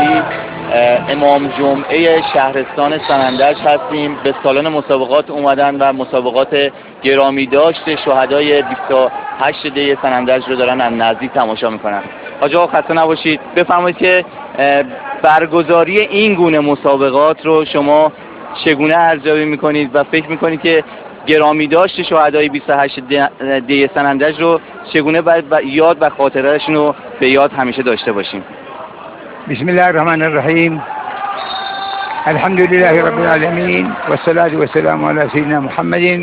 علی، امام جمعه شهرستان سنندج هستیم. به سالن مسابقات اومدن و مسابقات گرامی داشته شهدای 28 دی سنندج رو دارن از نزدیک تماشا میکنن. حاج آقا خسته نباشید. بفرمایید که برگزاری این گونه مسابقات رو شما چگونه ارزیابی میکنید و فکر میکنید که گرامی داشته شهدای 28 دی سنندج رو چگونه باید یاد و خاطره‌شون رو به یاد همیشه داشته باشیم؟ بسم الله الرحمن الرحیم. الحمد لله رب العالمین والصلاة والسلام على سيدنا محمد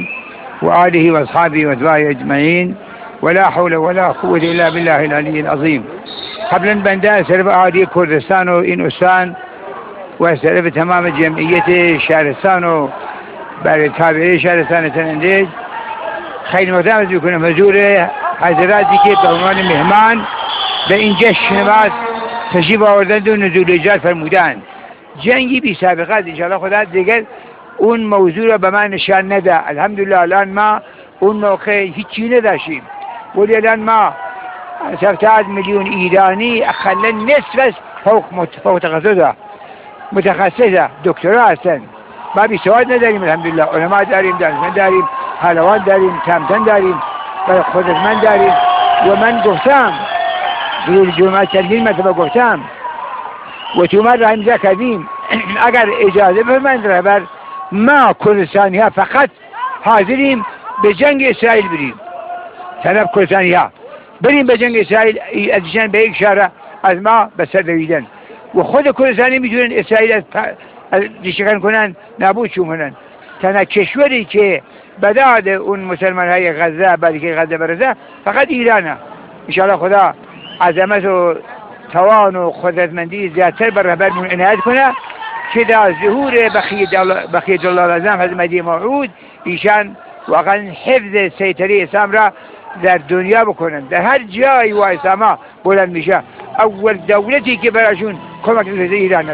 وآله واصحابه واتباعه اجمعین ولا حول ولا قوة الا بالله العلی العظیم. قبلا بنده سرب اهالی کردستان و این استان و سرب تمام جمعیت شهرستان و برای تابعه شهرستان سنندج خیلی متمسک میکنم حضور حضراتی که به عنوان مهمان به این جشن نماز تشریف آوردند و نزول ایجاد فرمودند. جنگی بی سابقه است. انشاءالله خدا دیگر اون موضوع را به من نشان نده. الحمدلله الان ما اون موقع هیچی نداشتیم، ولی الان ما 70 میلیون ایرانی اقلا نصف فوق تخصصه متخصصه دکترا هستند. ما بی سواد نداریم الحمدلله. علما داریم، دانشمند داریم، حلوات داریم، تمتن داریم، خودمند داریم. و من گفتم روز جمعه چندین مرتبه گفتم و تو من رحمزه کردیم اگر اجازه بفرمایید رهبر ما کردستانی ها فقط حاضریم به جنگ اسرائیل بریم. طرف کردستانی ها بریم به جنگ اسرائیل، ازشان به یک شهر از ما به سر دویدن و خود کردستانی میتونن اسرائیل از ریشه‌کن کنن، نابود کنن. تنها کشوری که بداد اون مسلمان های غزه بعدی که غزه برسه فقط ایرانه. انشاءالله خدا عظمت و توان و قدرتمندی زیادتر بر رهبرمون عنایت کنه که در ظهور بقیت الله العظم حضرت مهدی موعود ایشان واقعا حفظ سیطره اسلام را در دنیا بکنن. در هر جایی و اسلام بلند میشه اول دولتی که براشون کمک میکنه ایران.